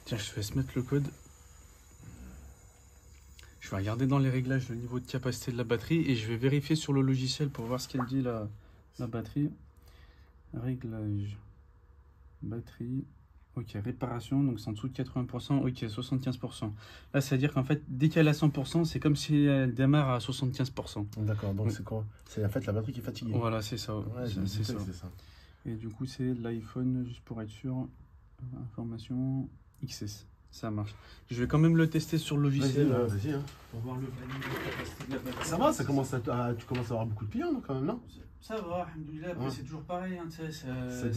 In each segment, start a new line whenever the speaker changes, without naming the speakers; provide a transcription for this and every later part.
Tiens, je te laisse mettre le code. Je vais regarder dans les réglages le niveau de capacité de la batterie et je vais vérifier sur le logiciel pour voir ce qu'elle dit la batterie. Réglage. Batterie. Ok, réparation, donc c'est en dessous de 80%. Ok, 75%. Là, c'est-à-dire qu'en fait, dès qu'elle est à 100%, c'est comme si elle démarre à 75%.
D'accord, donc c'est quoi? C'est en fait la batterie qui est fatiguée.
Voilà, c'est ça.
Ouais,
c'est ça.
ça.
Et du coup, c'est l'iPhone, juste pour être sûr. Information XS. Ça marche. Je vais quand même le tester sur le logiciel.
Vas-y, hein.
Pour voir le planning de capacité de la batterie.
Ça va, ça commence tu commences à avoir beaucoup de clients quand même, non?
Ça va, alhamdoulilah. Après, c'est toujours pareil. Hein,
c'est
ça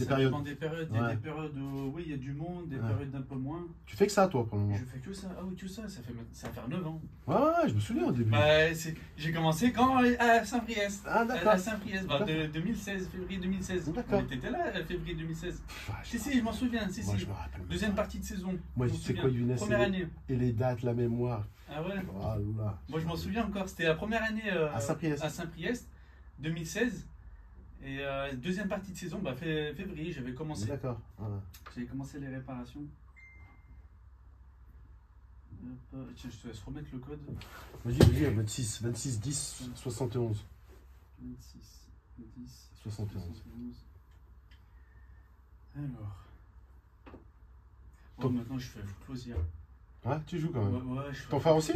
périodes.
dépend des périodes. Il y a des périodes où oui, il y a du monde, des périodes d'un peu moins.
Tu fais que ça, toi, pour le moment?
Je fais que ça. Ah oui, que ça. Ça va faire 9 ans.
Ouais, je me souviens au début.
Bah, j'ai commencé quand à Saint-Priest.
Ah, d'accord.
À Saint-Priest, de 2016, février 2016.
D'accord.
T'étais là, février 2016. Si, je m'en souviens. Si,
Moi,
si.
je me rappelle.
Deuxième partie de saison.
Moi, tu sais quoi, Younes?
Première année.
Et les dates, la mémoire.
Ah ouais?
Ah là.
Moi, je m'en souviens encore. C'était la première année
à
Saint-Priest, 2016. Et deuxième partie de saison, bah, février, j'avais commencé.
D'accord. Voilà.
J'avais commencé les réparations. Tiens, je te laisse remettre le code.
Vas-y, 26, 10, 71.
26, 10,
71.
Alors. Maintenant, je fais closier.
Ouais, tu joues quand même.
Ouais,
Ton frère aussi?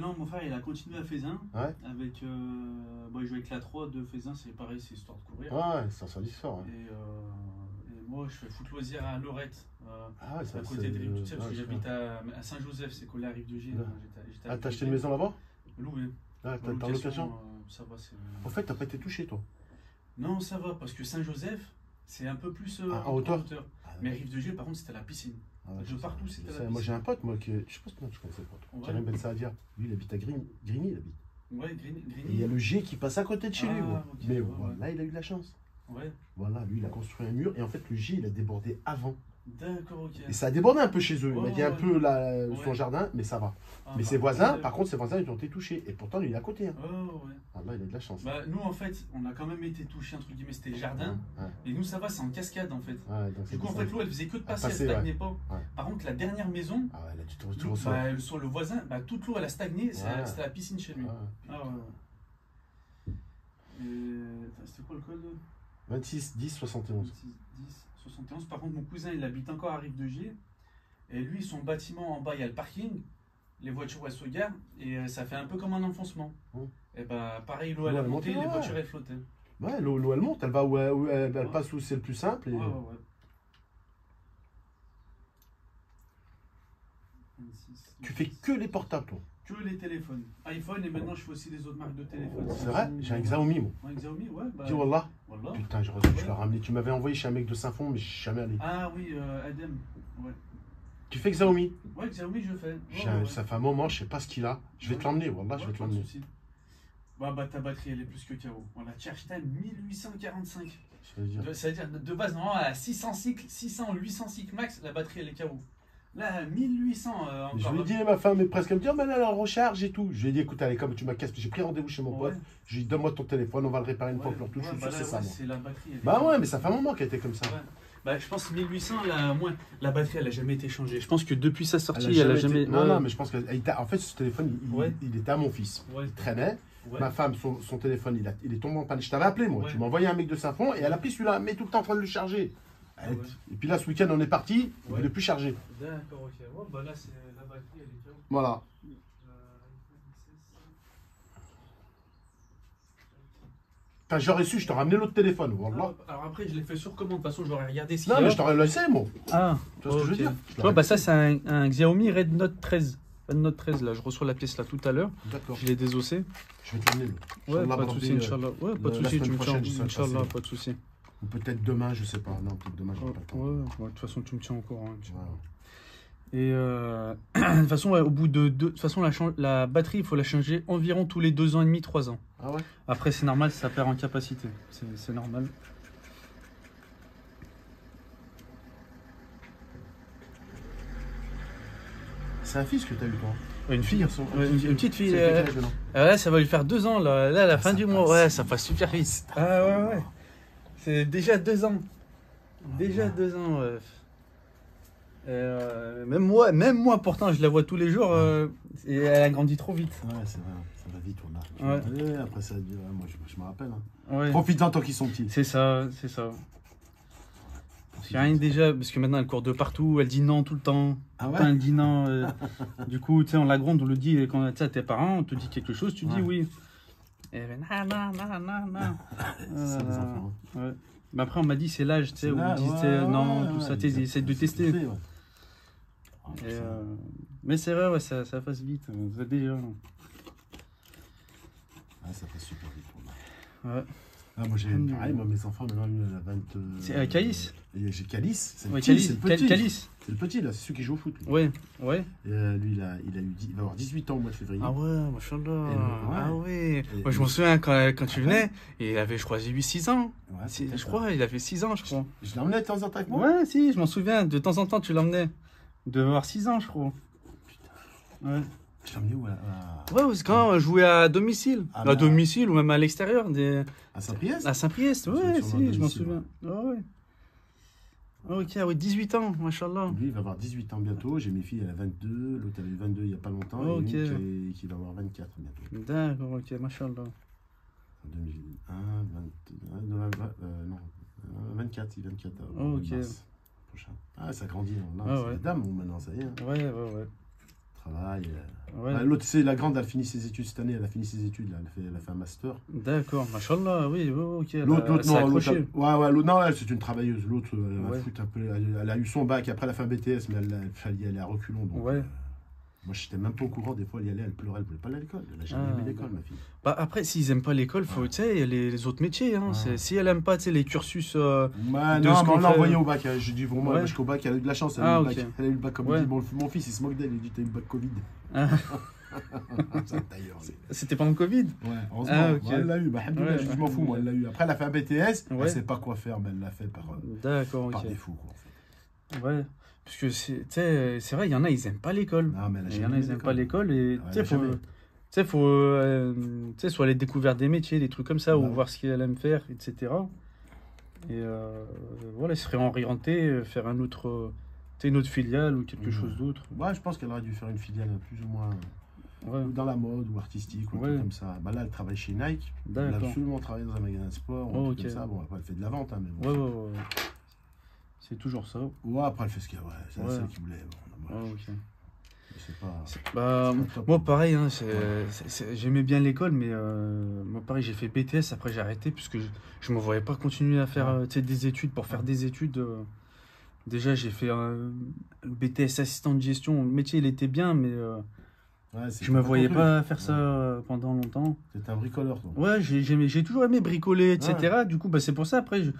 Non, mon frère, il a continué à Faisin.
Ouais.
Avec, il joue avec la 3 de Faisin, c'est pareil, c'est histoire de courir.
Ouais, c'est un l'histoire. Ouais.
Et moi, je fais foot loisir à Lorette.
Ah ouais,
à côté de Rive du Sel, parce que j'habite à Saint-Joseph, c'est collé à Rive de G.
Ah, t'as acheté une maison là-bas?
Loué.
Ah, t'as en location?
Ça va, c'est.
En fait, t'as pas été touché, toi?
Non, ça va, parce que Saint-Joseph, c'est un peu plus
en hauteur.
Mais Rive de G, par contre, c'était la piscine. Partout, c'était la piscine.
Moi, j'ai un pote, moi, qui. Je sais pas si tu connais ce pote. Karim Ben Saadia. Lui, il habite à Grigny, il habite.
Ouais, Grigny.
Et il y a le G qui passe à côté de chez lui, gros.
Okay,
mais là, il a eu de la chance.
Ouais.
Voilà, lui, il a construit un mur et en fait, le G, il a débordé avant.
D'accord, ok.
Et ça a débordé un peu chez eux. Il m'a dit un peu son jardin, mais ça va. Mais ses voisins, par contre, ses voisins, ils ont été touchés. Et pourtant, lui, il est à côté. Hein. Ah, là, il a de la chance.
Bah, nous, en fait, on a quand même été touchés, entre guillemets, c'était le jardin. Et nous, ça va, c'est en cascade, en fait. Du coup, en fait, l'eau, elle faisait que de passer, elle stagnait pas. Par contre, la dernière maison, sur le voisin, toute l'eau, elle a stagné. C'était la piscine chez lui. C'était quoi le code?
26 10 71.
26 10 71. Par contre, mon cousin, il habite encore à Rive de G. Et lui, son bâtiment en bas, il y a le parking. Les voitures, elles se garent. Et ça fait un peu comme un enfoncement. Et bah, pareil, l'eau, elle a monté, les voitures, elles flottaient.
Ouais, l'eau, elle monte. Elle va où elle passe où c'est le plus simple. Et...
26,
tu fais que les portables, toi?
Que les téléphones. iPhone, et maintenant, je fais aussi les autres marques de téléphones.
C'est vrai? J'ai un Xiaomi, moi.
Un Xiaomi, ouais.
Dis Wallah. Putain, je l'ai ramené. Tu m'avais envoyé chez un mec de Saint-Fond, mais je suis jamais allé.
Ah oui, Adem. Ouais.
Tu fais Xiaomi?
Ouais, Xiaomi, je fais.
Ça fait un moment, je sais pas ce qu'il a. Je vais te l'emmener, Wallah, je vais te l'emmener.
Ta batterie, elle est plus que KO. On a charge time 1845.
C'est-à-dire
de base, normalement, à 600 cycles, 600, 800 cycles max, la batterie, elle est KO. Là, 1800 encore.
Je lui ai dit, ma femme est presque, elle me dit, oh, mais elle a la recharge et tout. Je lui ai dit, écoute, allez, comme tu m'as cassé, j'ai pris rendez-vous chez mon pote. Je lui ai dit, donne-moi ton téléphone, on va le réparer une fois pour toutes. Je suis sûr que c'est ça, moi.
C'est la batterie.
Ouais, mais ça fait un moment qu'elle était comme ça.
Je pense que 1800, la batterie, elle n'a jamais été changée. Je pense que depuis sa sortie, elle n'a jamais.
Non, mais je pense que. En fait, ce téléphone, il était à mon fils. Il traînait. Ma femme, son téléphone, il est tombé en panne. Je t'avais appelé, moi. Tu m'as envoyé un mec de Saint-Fond et elle a pris celui-là, mais tout le temps en train de le charger. Et puis là, ce week-end, on est parti, il ne voulait plus charger.
D'accord, ok. Là, c'est la batterie, elle est KO.
Voilà. J'aurais su, je t'aurais ramené l'autre téléphone. Voilà.
Alors après, je l'ai fait sur commande. De toute façon, j'aurais regardé ce qu'il y
a.
Non,
mais je t'aurais laissé, moi.
Ah,
tu vois ce que je veux dire?
Ça, c'est un Xiaomi Red Note 13. Red Note 13, là. Je reçois la pièce là tout à l'heure.
D'accord.
Je l'ai désossé.
Je vais te l'amener.
Ouais, pas de souci, Inch'Allah. Ouais, pas de souci, tu me tiens. Inch'Allah, pas de souci.
Ou peut-être demain, je sais pas. Non, peut-être demain, j'aurai pas le temps.
Ouais, de toute façon, tu me tiens au courant. Et de toute façon, au bout de toute façon, la batterie, il faut la changer environ tous les 2 ans et demi, 3 ans.
Ah ouais?
Après, c'est normal, ça perd en capacité. C'est normal.
C'est un fils que tu as eu, toi?
Une fille, une petite fille. Ouais, ça va lui faire 2 ans, là, à la fin du mois. Ouais, ça passe super vite. Ah ouais. C'est déjà 2 ans. Déjà 2 ans. Même moi, pourtant, je la vois tous les jours et elle a grandi trop vite.
Ouais, c'est vrai, ça va vite, on a.
Ouais.
Après, ça dit, moi, je me rappelle. Hein.
Ouais.
Profite-en tant qu'ils sont petits.
C'est ça, c'est ça. Parce qu'il y a rien déjà, parce que maintenant elle court de partout, elle dit non tout le temps.
Ah ouais.
Elle dit non. Du coup, tu sais, on la gronde, on le dit quand tu sais, à tes parents, on te dit quelque chose, tu dis oui. Et elle fait non.
C'est les enfants.
Ouais. Mais après, on m'a dit c'est l'âge, tu sais, où ils disent non, tout ça, tu essaie de tester. Mais c'est vrai, ouais, ça passe vite. Déjà.
Ah, ça passe super vite pour moi.
Ouais.
Ah, moi j'ai pareil, moi mes enfants maintenant il a 20.
C'est Calice.
J'ai Calice, c'est le
ouais,
petit, c'est le petit.
Calice.
C'est le petit là, c'est celui qui joue au foot. Lui.
Ouais.
Et lui il va avoir 18 ans au mois de février.
Ah ouais, machallah. Ah ouais.
Et
moi je m'en souviens quand tu venais, il avait je crois 8-6 ans.
Ouais,
je crois, il avait 6 ans je crois.
Je l'emmenais de temps en temps avec moi.
Ouais, si, je m'en souviens, de temps en temps tu l'emmenais. Il devait avoir 6 ans je crois. Putain. Ouais.
Je l'emmenais où
Ouais, parce que quand on jouait à domicile. À domicile ou même à l'extérieur.
À Saint-Priest.
À Saint-Priest, ouais, si, je m'en souviens. Ouais. Ok, ouais, 18 ans, machallah.
Lui, il va avoir 18 ans bientôt. J'ai mes filles, elle a 22. L'autre, elle a eu 22 il n'y a pas longtemps.
Okay.
Et une qui va avoir 24 bientôt.
D'accord, ok, machallah.
2001, 24, il 24
mars
prochain. Ah, ça grandit. Là,
ah,
c'est la dame, maintenant, ça y est. Hein.
Ouais.
Travail.
Ouais.
L'autre, c'est la grande, elle finit ses études cette année. Elle a fini ses études, là. Elle a fait un master.
D'accord, machallah, oui, ok.
L'autre, non, l'autre, non, elle, c'est une travailleuse. L'autre, elle a eu son bac. Après, elle a fait un BTS, mais elle fallait y aller à reculons. Donc,
ouais.
Moi, je n'étais même pas au courant. Des fois, elle y allait, elle pleurait, elle ne voulait pas aller à l'école. Elle n'a jamais aimé l'école, ma fille.
Bah après, s'ils n'aiment pas l'école, il faut, tu sais, les autres métiers. Hein. Si elle n'aime pas, tu sais, les cursus.
Non, mais on l'a envoyé au bac. Je dis, vraiment, moi, jusqu'au bac, elle a eu de la chance. Elle a eu le bac, comme il dit. Mon fils, il se moque d'elle. Il dit, t'as eu le bac Covid.
C'était pendant le Covid?
Ouais, heureusement. Elle l'a eu. Je m'en fous, moi, elle l'a eu. Après, elle a fait un BTS. Elle ne sait pas quoi faire, mais elle l'a fait par défaut, quoi, en fait.
Ouais. Parce que c'est vrai, il y en a, ils n'aiment pas l'école. Il y en a, ils n'aiment pas l'école. Et tu sais, faut soit les découvertes des métiers, des trucs comme ça, ou voir ce qu'elle aime faire, etc. Et voilà, ils seraient orientés, faire une autre filiale ou quelque chose d'autre.
Ouais, je pense qu'elle aurait dû faire une filiale plus ou moins dans la mode ou artistique ou un truc comme ça. Bah là, elle travaille chez Nike. Elle a absolument travaillé dans un magasin de sport ou un truc comme ça. Bon, après, elle fait de la vente, hein, mais bon.
Ouais. C'est toujours ça.
Ouais, après, elle fait ce qu'elle c'est celle qui voulait.
Moi, pareil, hein, j'aimais bien l'école, mais moi, pareil, j'ai fait BTS, après j'ai arrêté, puisque je ne me voyais pas continuer à faire des études. Pour faire des études, déjà, j'ai fait un BTS assistant de gestion. Le métier, il était bien, mais je ne me voyais pas faire ça pendant longtemps.
C'était un bricoleur, toi.
Ouais, j'ai toujours aimé bricoler, etc. Du coup, c'est pour ça, après,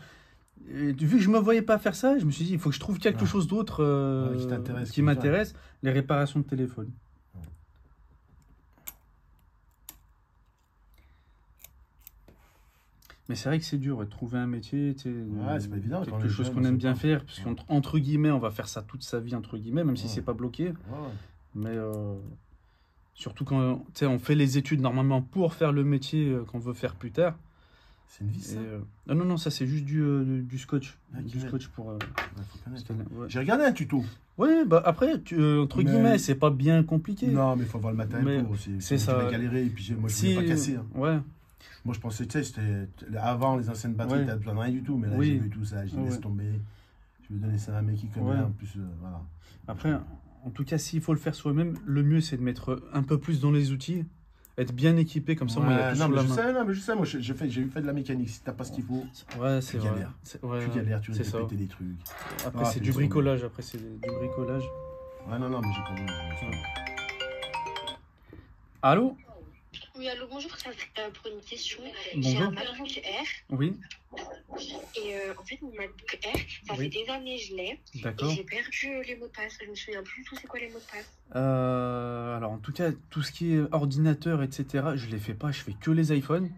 vu que je ne me voyais pas faire ça, je me suis dit, il faut que je trouve quelque chose d'autre qui m'intéresse, les réparations de téléphone. Ouais. Mais c'est vrai que c'est dur, de trouver un métier,
c'est pas évident,
quelque chose qu'on aime bien faire, parce qu'entre guillemets, on va faire ça toute sa vie, entre guillemets, même si c'est pas bloqué. Mais surtout quand on fait les études normalement pour faire le métier qu'on veut faire plus tard.
C'est une vis, ça
Non, ça c'est juste du scotch. Du scotch pour...
J'ai regardé un tuto.
Oui, bah après, entre guillemets, c'est pas bien compliqué.
Non, mais il faut avoir le matériel pour aussi.
C'est ça.
Tu vas galérer, et puis moi, je ne voulais pas casser. Hein.
Ouais.
Moi, je pensais, tu sais, c'était avant les anciennes batteries, tu n'as besoin de rien du tout. Mais là, j'ai vu tout ça, j'ai laissé tomber. Je vais donner ça à un mec qui connaît, en plus, voilà.
Après, en tout cas, s'il faut le faire soi-même, le mieux, c'est de mettre un peu plus dans les outils. Être bien équipé comme ça, moi, il y a tout sur la main.
Je sais, moi j'ai fait de la mécanique. Si t'as pas ce qu'il faut,
tu galères.
Tu galères, tu risques de péter des trucs.
Après, c'est du bricolage. Ouais, non, mais
j'ai quand même.
Allô?
Oui, allô, bonjour, ça serait pour une question.
Bonjour.
J'ai un MacBook Air.
Oui.
Et en fait, mon MacBook Air, ça fait des années que je l'ai.
D'accord.
Et j'ai perdu les mots de passe. Je me souviens plus du tout c'est quoi les mots de passe.
Alors, en tout cas, tout ce qui est ordinateur, etc., je les fais pas. Je fais que les iPhones.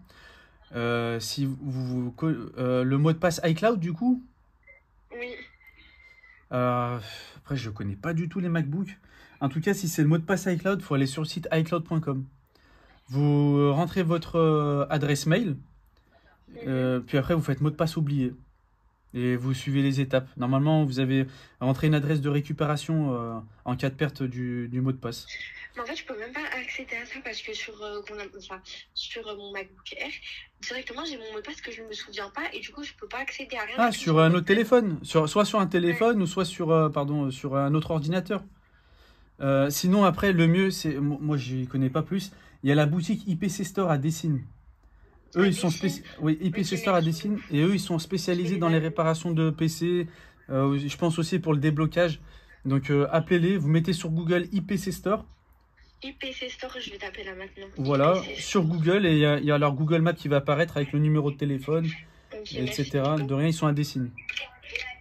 Si le mot de passe iCloud, du coup?
Oui.
Après, je connais pas du tout les MacBooks. En tout cas, si c'est le mot de passe iCloud, il faut aller sur le site iCloud.com. Vous rentrez votre adresse mail, puis après vous faites mot de passe oublié. Et vous suivez les étapes. Normalement, vous avez rentré une adresse de récupération en cas de perte du mot de passe.
Mais en fait, je peux même pas accéder à ça parce que sur mon MacBook Air, directement, j'ai mon mot de passe que je ne me souviens pas et du coup, je peux pas accéder à rien.
Ah, sur un autre téléphone, soit sur un téléphone ou soit sur, sur un autre ordinateur. Sinon, après, le mieux, c'est, moi, je connais pas plus. Il y a la boutique IPC Store à Dessines. Eux, ils sont oui, IPC Store à Dessines et eux, ils sont spécialisés dans les réparations de PC. Je pense aussi pour le déblocage. Donc, appelez-les. Vous mettez sur Google IPC Store.
IPC Store, je vais taper là maintenant.
Voilà, sur Google et il y a leur Google Maps qui va apparaître avec le numéro de téléphone, etc. De rien, ils sont à Dessines.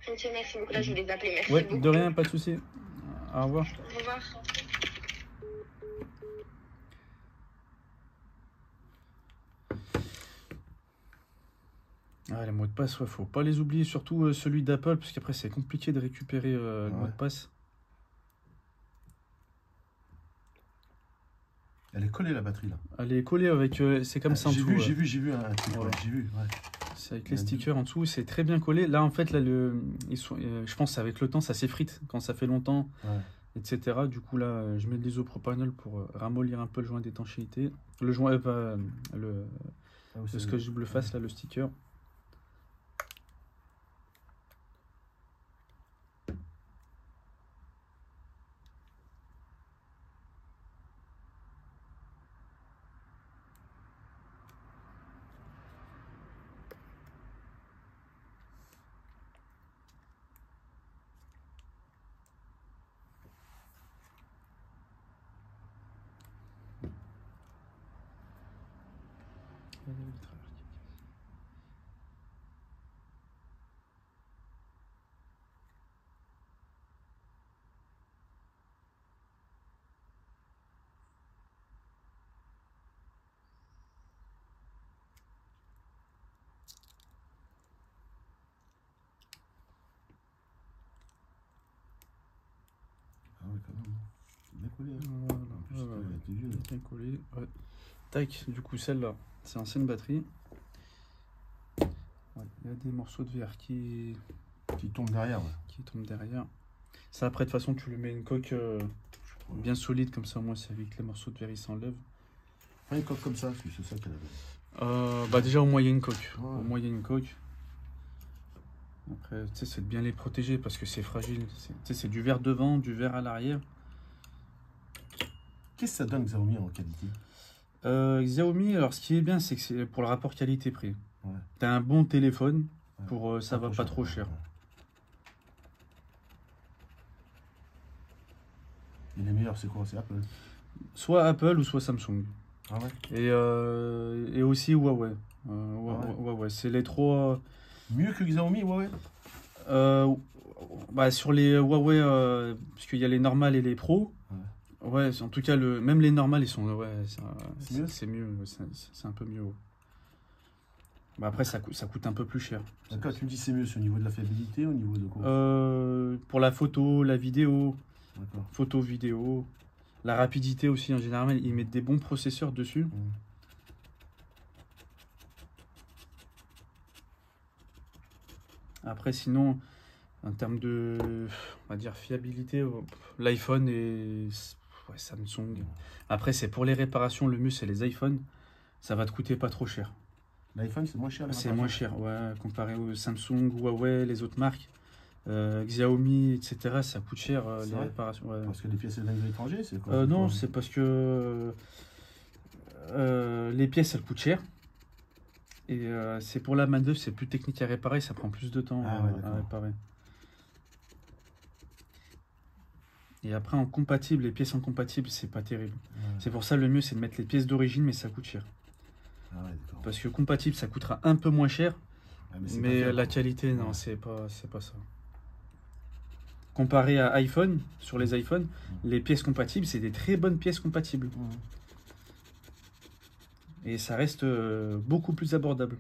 Ok, merci beaucoup. Là, je vais les appeler. Merci
beaucoup. De rien, pas de souci. Au revoir.
Au revoir.
Ah, les mots de passe, faut pas les oublier, surtout celui d'Apple, parce qu'après c'est compliqué de récupérer le mot de passe.
Elle est collée la batterie là.
Elle est collée avec, c'est comme ça en dessous.
J'ai vu un truc, j'ai vu. Ouais.
C'est avec les stickers en dessous, c'est très bien collé. Là en fait, là, je pense avec le temps ça s'effrite quand ça fait longtemps, etc. Du coup là, je mets de l'isopropanol pour ramollir un peu le joint d'étanchéité. Le joint, le scotch double face, là, le sticker.
Bien collé.
Bien collé. Ouais. Tac, du coup celle-là, c'est ancienne batterie. Il y a des morceaux de verre qui
tombent derrière.
Qui tombent derrière. Ça après de toute façon tu lui mets une coque bien solide comme ça, au moins ça évite que les morceaux de verre ils s'enlèvent.
Une coque comme ça, c'est ça qu'elle avait.
Bah déjà au moins il y a une coque. Au moins il y a une coque. Après, tu sais, c'est de bien les protéger parce que c'est fragile. Tu sais, c'est du verre devant, du verre à l'arrière.
Qu'est-ce que ça donne Xiaomi en qualité?
Xiaomi, alors ce qui est bien, c'est que c'est pour le rapport qualité-prix. Tu as un bon téléphone, pour ça va pas trop cher.
Et les meilleurs, c'est quoi? C'est Apple?
Soit Apple ou soit Samsung.
Ah ouais.
Et aussi Huawei. Huawei, c'est les trois.
Mieux que Xiaomi, Huawei?
Bah, sur les Huawei, parce qu'il y a les normales et les pros. Ouais, en tout cas, même les normales, ils sont. Ouais, c'est mieux. C'est un peu mieux. Ouais. Bah après, ça coûte un peu plus cher.
D'accord, tu me dis c'est mieux, c'est au niveau de la fiabilité, au niveau de quoi?
Pour la photo, la vidéo. Photo, vidéo. La rapidité aussi, en général, ils mettent des bons processeurs dessus. Après, sinon, en termes de, on va dire, fiabilité, l'iPhone et Samsung. Après, c'est pour les réparations, le mieux, c'est les iPhones. Ça va te coûter pas trop cher.
L'iPhone, c'est moins cher?
C'est moins cher, ouais, comparé au Samsung, Huawei, les autres marques. Xiaomi, etc., ça coûte cher, les réparations. Ouais.
Parce que les pièces elles viennent de l'étranger, c'est quoi?
Non, c'est parce que les pièces, elles coûtent cher. Et c'est pour la main-d'œuvre, c'est plus technique à réparer, ça prend plus de temps à réparer. Et après, en compatible, les pièces en compatible, c'est pas terrible. C'est pour ça, le mieux, c'est de mettre les pièces d'origine, mais ça coûte cher. Parce que compatible, ça coûtera un peu moins cher, mais la qualité, non, c'est pas ça. Comparé à iPhone, sur les iPhones, les pièces compatibles, c'est des très bonnes pièces compatibles. Et ça reste beaucoup plus abordable.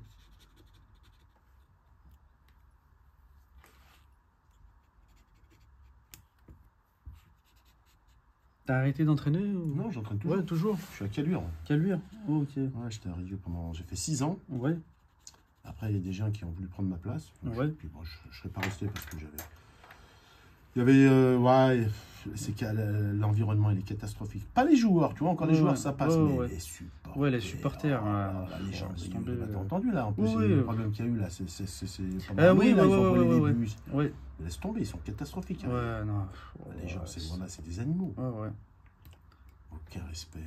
T'as arrêté d'entraîner ou...
Non, j'entraîne toujours.
Ouais, toujours.
Je suis à Caluire.
Caluire. Oh, ok.
Ouais, j'étais arrivé pendant... J'ai fait 6 ans.
Ouais.
Après, il y a des gens qui ont voulu prendre ma place.
Ouais.
Puis bon, je ne serais pas resté parce que j'avais... Il y avait... ouais, c'est que l'environnement, il est catastrophique. Pas les joueurs, tu vois, encore les joueurs, ça passe, mais les supporters.
Ouais, les supporters.
Les gens,
t'as
entendu, là, en plus, le problème qu'il y a eu, là, c'est...
Oui,
là, ils ont volé des bus.
Ouais.
Laisse tomber, ils sont catastrophiques. Hein.
Ouais, non.
Les gens, c'est des animaux.
Ouais.
Aucun respect.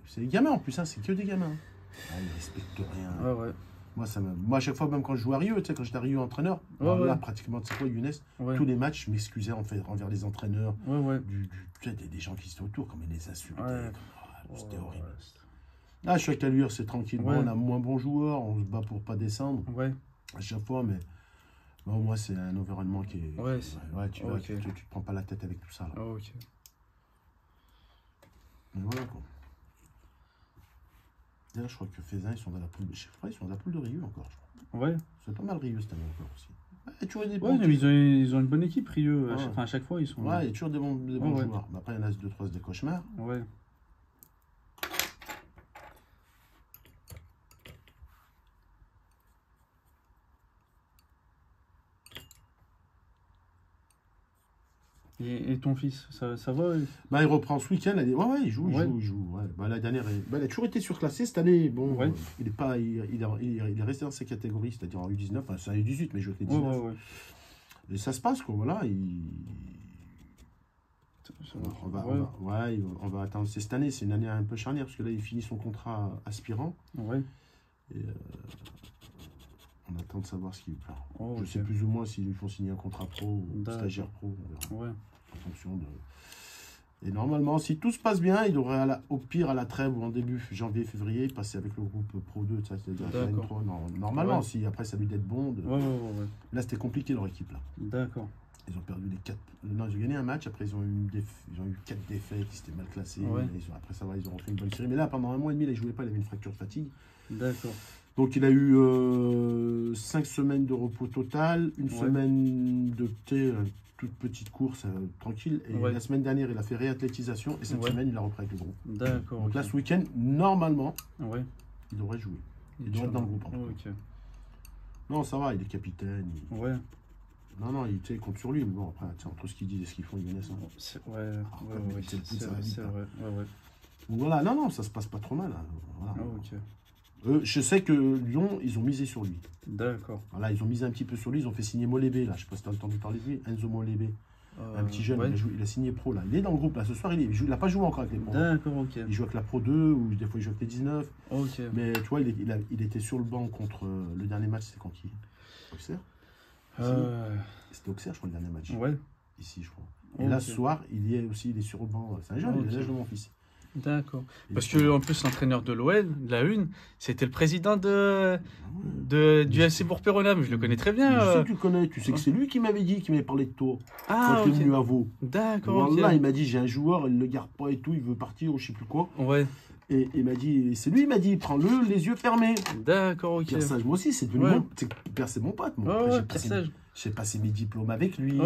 C'est des gamins, en plus, hein, c'est que des gamins. Ils ne respectent rien.
Ouais.
Moi, à chaque fois, même quand je jouais à Rio, tu sais, quand j'étais à Rio entraîneur, là, pratiquement, tu sais quoi, Younes, tous les matchs, je m'excusais envers les entraîneurs, tu sais, des gens qui étaient autour, comme ils les insultaient. C'était horrible. Là, je suis avec Alure, c'est tranquille. Bon, on a moins bons joueurs, on se bat pour pas descendre à chaque fois, mais bon, moi, c'est un environnement qui est... tu te prends pas la tête avec tout ça. Là. Mais voilà, quoi. D'ailleurs, je crois que Faisin, ils sont dans la poule. Je crois qu'ils sont dans la poule de Rieux encore, je crois. Ouais. C'est pas mal Rieux cette année encore aussi. Il y a toujours des bons
ils ont une bonne équipe, Rieux. À chaque fois, ils sont.
Ouais, il y a toujours des bons joueurs. Mais après, il y en a 2-3 des cauchemars.
Ouais. Et ton fils, ça va?
Bah, il reprend ce week-end. Il joue. Ouais. Bah, la dernière, il a toujours été surclassé cette année. Bon, il est resté dans ses catégories, c'est-à-dire en U19. Enfin, c'est en U18, mais il joue avec les 19. Et ça se passe, quoi. Voilà. On va attendre. C'est cette année, c'est une année un peu charnière, parce que là, il finit son contrat aspirant. Et on attend de savoir ce qu'il veut faire. Je sais plus ou moins s'ils lui font signer un contrat pro ou stagiaire pro. On verra. En fonction de... Et normalement, si tout se passe bien, il devrait au pire à la trêve ou en début janvier-février passer avec le groupe Pro 2, c'est-à-dire la N3. Normalement, si après ça lui d'être bon. Là, c'était compliqué leur équipe. Là.
D'accord.
Ils ont perdu les 4. Non, ils ont gagné un match, après ils ont eu 4 défaites, ils s'étaient mal classés. Après ça va, ils ont refait une bonne série. Mais là, pendant un mois et demi, là, il ne jouait pas, il avait une fracture de fatigue.
D'accord.
Donc il a eu 5 semaines de repos total, une semaine de toute petite course tranquille. Et la semaine dernière, il a fait réathlétisation. Et cette semaine, il a repris avec le groupe.
D'accord.
Donc là, ce week-end, normalement, il devrait jouer. Il devrait être dans le groupe. Non, ça va, il est capitaine. Non, il compte sur lui. Mais bon, après, entre ce qu'ils disent et ce qu'ils font, il est naissant.
C'est vrai.
Donc voilà, non, ça se passe pas trop mal. Hein. Voilà. Je sais que Lyon, ils ont misé sur lui.
D'accord.
Voilà, ils ont misé un petit peu sur lui. Ils ont fait signer Molébé, là. Je sais pas si tu as entendu parler de lui. Enzo Molébé. Un petit jeune, il a signé pro, là. Il est dans le groupe, là. Ce soir, il n'a pas joué encore avec les pros.
D'accord, ok.
Il joue avec la Pro 2, ou des fois, il joue avec les 19.
Ok.
Mais tu vois, il était sur le banc contre le dernier match, c'était quand qui? Auxerre C'était Auxerre, je crois, le dernier match. Ici, je crois. Et là, ce soir, il est sur le banc. C'est un jeune, il est l'âge de mon fils.
D'accord. Parce que en plus, l'entraîneur de l'OL, la une, c'était le président du FC Bourg-Péronam. Je le connais très bien.
Je sais que tu le connais. Tu sais que c'est lui qui m'avait dit, qui m'avait parlé de toi.
Ah,
quand il est venu à Vaud.
D'accord.
Là, il m'a dit, j'ai un joueur, il ne le garde pas et tout, il veut partir ou je sais plus quoi. Et il m'a dit, c'est lui, il m'a dit, prends-le les yeux fermés.
D'accord, ok.
Pierre Sage, moi aussi, c'est devenu Pierre, c'est mon pote. J'ai passé mes diplômes avec lui.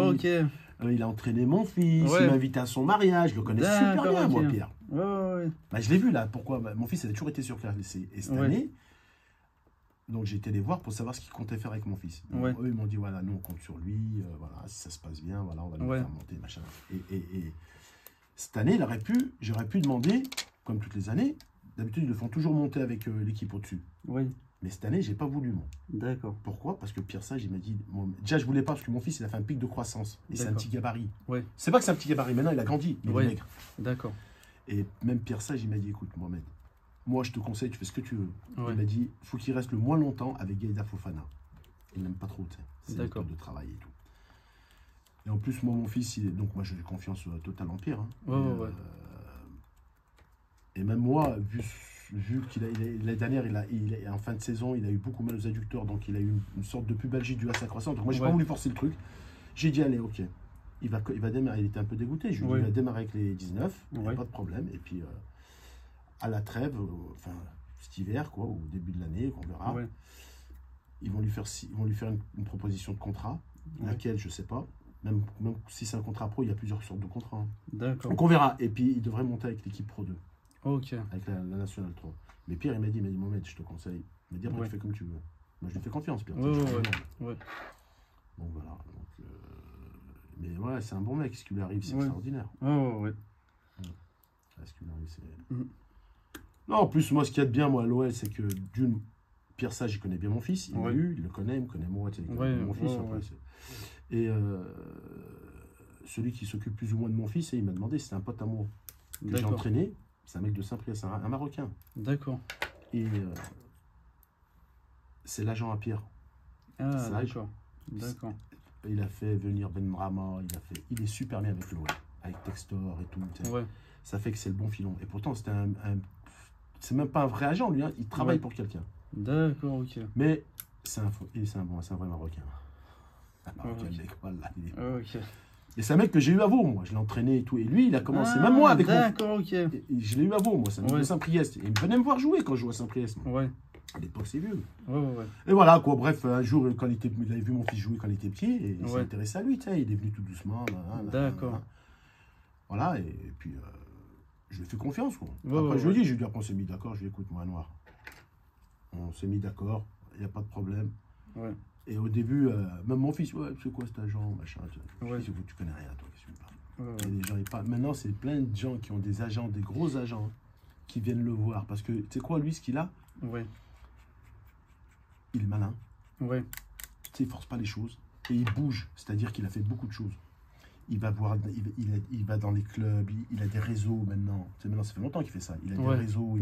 Il a entraîné mon fils, il m'a invité à son mariage, je le connais super bien, moi, Pierre. Bah, je l'ai vu là, pourquoi mon fils, il a toujours été surclassé. Et cette année, donc j'ai été les voir pour savoir ce qu'ils comptaient faire avec mon fils. Donc, eux, ils m'ont dit, voilà, nous, on compte sur lui, voilà, si ça se passe bien, voilà, on va le faire monter, machin. Et cette année, j'aurais pu demander, comme toutes les années, d'habitude, ils le font toujours monter avec l'équipe au-dessus. Mais cette année, j'ai pas voulu, moi.
D'accord.
Pourquoi? Parce que Pierre Sage, il m'a dit... déjà, je voulais pas, parce que mon fils, il a fait un pic de croissance. Et c'est un petit gabarit. C'est pas que c'est un petit gabarit, maintenant, il a grandi. Il est maigre.
D'accord.
Et même Pierre Sage, il m'a dit, écoute, Mohamed, moi, je te conseille, tu fais ce que tu veux. Il m'a dit, faut qu'il reste le moins longtemps avec Gaïda Fofana. Il n'aime pas trop, tu sais. C'est le de travail et tout. Et en plus, moi, mon fils, donc moi, j'ai confiance totale en Pierre. Hein. Et même moi, vu qu'il l'année dernière, en fin de saison, il a eu beaucoup mal aux adducteurs, donc il a eu une sorte de pubalgie due à sa croissance. Donc moi, j'ai pas voulu forcer le truc. J'ai dit, allez, ok, il va démarrer. Il était un peu dégoûté. Je lui ai dit, il va démarrer avec les 19, il n'y a pas de problème. Et puis, à la trêve, enfin, cet hiver, quoi, au début de l'année, qu'on verra, ils vont lui faire une proposition de contrat, laquelle, je sais pas. Même si c'est un contrat pro, il y a plusieurs sortes de contrats. Hein.
D'accord.
Donc on verra. Et puis, il devrait monter avec l'équipe Pro 2.
Ok.
Avec la Nationale 3. Mais Pierre, il m'a dit, Mohamed, je te conseille. Il m'a dit, après, tu fais comme tu veux. Moi, je lui fais confiance, Pierre.
Ouais.
Donc voilà. Donc, mais ouais, c'est un bon mec. Ce qui lui arrive, c'est extraordinaire.
Ouais.
Ce qui lui arrive, c'est... Non, en plus, moi, ce qu'il y a de bien, moi, à l'OL, c'est que d'une, Pierre Sage, il connaît bien mon fils. Il m'a eu, il le connaît, il me connaît moi. Il connaît mon fils. Et celui qui s'occupe plus ou moins de mon fils, il m'a demandé, c'était un pote à moi que j'ai entraîné. C'est un mec de Saint-Priest, un Marocain.
D'accord.
Et c'est l'agent à Pierre.
Ah, d'accord.
Il a fait venir Ben Rama, il est super bien avec l'OL, avec Textor et tout. Ça fait que c'est le bon filon. Et pourtant, c'est même pas un vrai agent, lui. Hein. Il travaille pour quelqu'un.
D'accord, ok.
Mais c'est un vrai Marocain. Un Marocain de l'école, là. Et c'est un mec que j'ai eu à Vaux, moi. Je l'ai entraîné et tout. Et lui, il a commencé, même moi, avec moi.
D'accord, ok.
Et je l'ai eu à Vaux, moi. C'est un mec de Saint-Priest. Et il venait me voir jouer quand je jouais à Saint-Priest. À l'époque, c'est vieux. Et voilà, quoi. Bref, un jour, il avait vu mon fils jouer quand il était petit, et il s'est intéressé à lui, tu sais. Il est venu tout doucement.
D'accord.
Voilà, et puis, je lui ai fait confiance, quoi. Après, je lui ai dit, après, on s'est mis d'accord. Je lui ai dit, écoute, moi, Noir, on s'est mis d'accord, il n'y a pas de problème. Et au début, même mon fils, c'est quoi cet agent, machin. Tu connais rien, toi, qu'est-ce que tu me parles. Les gens, ils parlent. Maintenant, c'est plein de gens qui ont des agents, des gros agents, qui viennent le voir. Parce que, tu sais quoi, lui, ce qu'il a, il est malin. Tu sais, il force pas les choses. Et il bouge. C'est-à-dire qu'il a fait beaucoup de choses. Il va voir, il va dans les clubs, il a des réseaux maintenant. Tu sais, maintenant, ça fait longtemps qu'il fait ça. Il a des réseaux.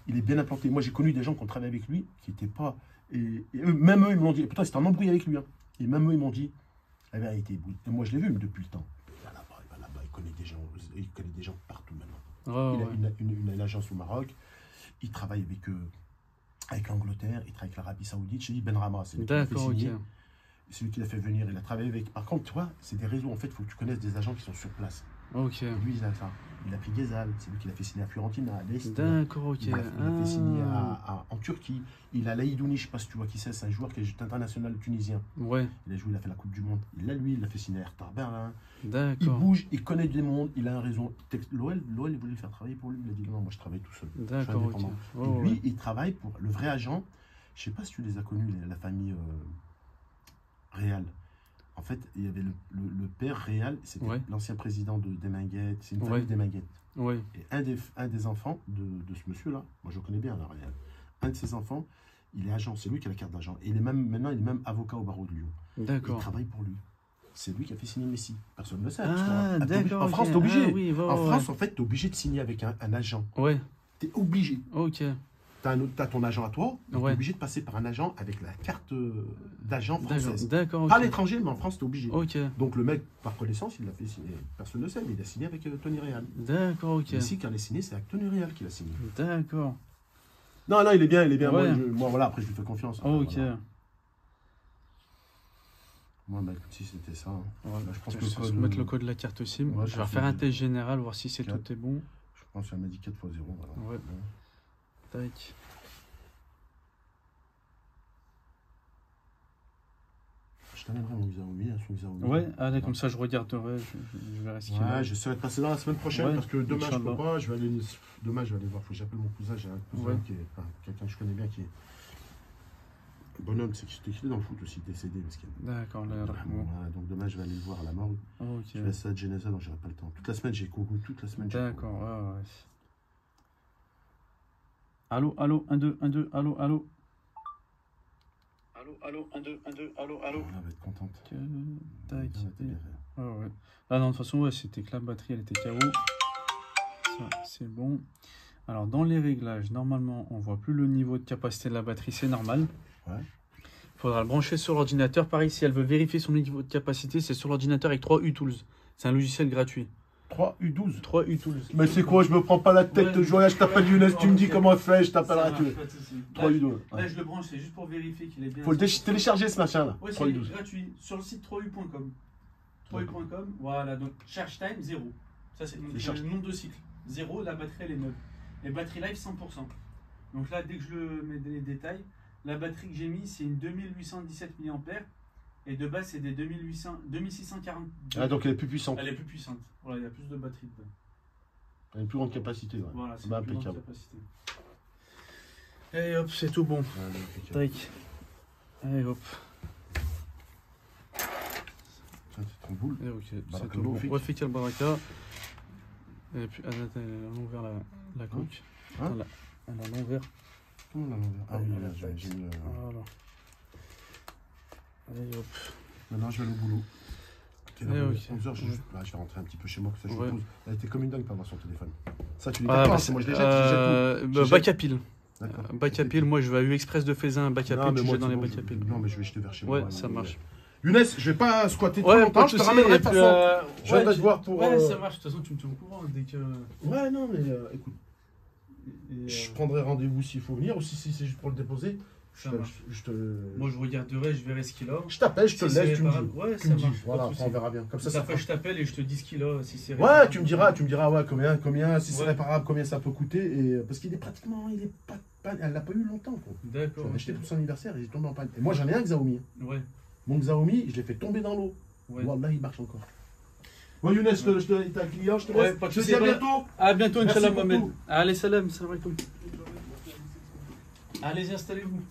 Il est bien implanté. Moi, j'ai connu des gens qui ont travaillé avec lui, qui n'étaient pas... Et même eux, ils m'ont dit... Pourtant, c'était un embrouille avec lui. Hein. Et même eux, ils m'ont dit... La vérité, et moi, je l'ai vu depuis le temps. Il va là-bas, il connaît des gens partout maintenant. Il a une agence au Maroc. Il travaille avec l'Angleterre, il travaille avec l'Arabie Saoudite. Je dis Ben Rama, c'est lui qui l'a fait signer. C'est lui qui l'a fait venir, il a travaillé avec. Par contre, tu vois, c'est des réseaux. En fait, il faut que tu connaisses des agents qui sont sur place. Lui, il a ça. Il a pris Ghezal, c'est lui qui l'a fait signer à Fiorentina, à l'Est.
D'accord,
il l'a fait signer en Turquie. Il a Laïdouni, je ne sais pas si tu vois qui c'est un joueur qui est international tunisien. Il a joué, il a fait la Coupe du Monde. Il l'a fait signer à Hertha Berlin. Il bouge, il connaît des mondes, il a un réseau. L'OL, il voulait le faire travailler pour lui. Il a dit non, moi je travaille tout seul.
D'accord,
et lui, il travaille pour le vrai agent. Je ne sais pas si tu les as connus, la famille Réal. En fait, il y avait le père Réal, c'était l'ancien président des Minguettes, c'est une famille des Minguettes. Et un des enfants de ce monsieur-là, moi je connais bien la Réal, un de ses enfants, il est agent, c'est lui qui a la carte d'agent. Et maintenant, il est même avocat au barreau de Lyon.
D'accord.
Il travaille pour lui. C'est lui qui a fait signer Messi. Personne ne le sait.
D'accord.
En France, t'es obligé. En France, en fait, t'es obligé de signer avec un agent. T'es obligé. T'as ton agent à toi, tu es obligé de passer par un agent avec la carte d'agent française. Pas à l'étranger, mais en France, tu es obligé. Donc le mec, par connaissance, il l'a fait signer. Personne ne le sait, mais il a signé avec Tony Réal.
D'accord,
Ici, quand il a signé, c'est avec Tony Réal qu'il a signé.
D'accord.
Non, il est bien, Moi, voilà, après, je lui fais confiance. Voilà. Moi, bah, écoute, si c'était ça. Là, je pense que
je vais mettre le code de la carte SIM. Je vais refaire un test général, voir si tout est bon.
Je pense qu'elle m'a dit 4 x 0. Voilà.
Tac.
Je t'amènerai mon Xiaomi, son Xiaomi.
Allez, comme ça je regarderai, je verrai ce qu'il y a.
J'essaierai de passer dans la semaine prochaine parce que demain je peux pas. Demain je vais aller voir, faut que j'appelle mon cousin. J'ai un cousin qui est quelqu'un que je connais bien qui est bonhomme, c'est qui était dans le foot aussi, décédé.
D'accord,
donc demain je vais aller le voir à la morgue. Je vais à Stade Genesa, donc j'aurai pas le temps. Toute la semaine j'ai couru, toute la semaine.
D'accord, Allô, 1, 2, 1, 2, allô. Allô, 1, 2, 1, 2, allô.
Elle va être contente.
Tac. Ah non, de toute façon, c'était que la batterie, elle était KO. Ça, c'est bon. Alors, dans les réglages, normalement, on voit plus le niveau de capacité de la batterie, c'est normal. Il faudra le brancher sur l'ordinateur. Pareil, si elle veut vérifier son niveau de capacité, c'est sur l'ordinateur avec 3U Tools. C'est un logiciel gratuit.
3U12.
3U Tools.
Mais c'est quoi, je me prends pas la tête, je t'appelle Younes, tu me dis comment faire, je t'appellerai. 3U12.
Là, je le branche, c'est juste pour vérifier qu'il est bien.
Faut le télécharger ce machin là.
Oui, c'est gratuit, sur le site 3U.com. 3U.com, voilà, donc charge time 0. Ça, c'est le nombre de cycles. 0, la batterie elle est neuve. Et batterie life 100%. Donc là, dès que je mets les détails, la batterie que j'ai mis, c'est une 2817 mAh. Et de base, c'est des 2640.
Ah, donc elle est plus puissante.
Elle est plus puissante. Voilà, il y a plus de batterie dedans.
Elle a une plus grande capacité.
Voilà, c'est une plus grande capacité. Et hop, c'est tout bon.
Tac.
Allez hop.
Tiens, c'est ton boule.
Et ok, c'est
Baraka
tout bon.
Loufik.
Wafik al-Baraka. Et puis, elle a l'envers la coque.
Hein,
Elle a l'envers.
comment on a l'envers? Ah oui, là, j'ai mis.
Voilà. Allez hop.
Maintenant, je vais aller au boulot. Ok, là,
Eh, ok.
11h, je vais rentrer un petit peu chez moi, que ça, je
Ouais.
pose. Elle était comme une dingue pour avoir son téléphone. Ça, tu les
Ah,
gardes
bah,
pas, c'est moi, je les jette, je jette tout. Je
bac à
jette.
pile.
D'accord.
Bac à pile, moi je vais à U-Express de Faisin, bac à
Non,
pile,
mais
tu
moi,
jettes dans
c'est
les
bon,
bacs à pile.
Non, mais je vais jeter vers chez moi.
Ouais, ça marche.
Younes, je vais pas squatter trop
Ouais,
longtemps,
pas de
je te
soucis,
ramènerai
et
de toute
puis,
façon. Je viendrai
ouais,
te voir pour.
Ouais, ça marche, de toute façon tu me tiens au courant dès que...
Ouais, non, mais écoute,
Et,
je prendrai rendez-vous s'il faut venir, ou si c'est juste pour le déposer.
Ça marche.
Je te.
Moi je regarderai, je verrai ce qu'il a.
Je t'appelle, je te
Si
laisse,
c'est
tu me dis.
réparable, ouais,
Tu
ça
me dis,
marche,
voilà,
pas de
après, on
soucis.
verra bien. Comme ça
Après je t'appelle et je te dis ce qu'il a, si c'est
Ouais,
réparable.
tu me diras ouais, combien, si c'est
Ouais.
réparable, combien ça peut coûter. Et, parce qu'il est pratiquement, elle l'a pas eu longtemps, quoi.
D'accord.
J'avais acheté pour son anniversaire et il est tombé en panne. Et moi, j'en ai un Xiaomi.
Ouais,
Mon Xiaomi, je l'ai fait tomber dans l'eau.
ouais.
Wallah, il marche encore. Bon, Younes, t'as un client, je te
Ouais,
laisse.
pas de
Je te
soucis,
dis à
voilà.
bientôt.
À bientôt,
Merci
Inch'Allah,
pour
Mohamed.
tout.
Allez, salam, salam alaikum. Allez-y, installez-vous.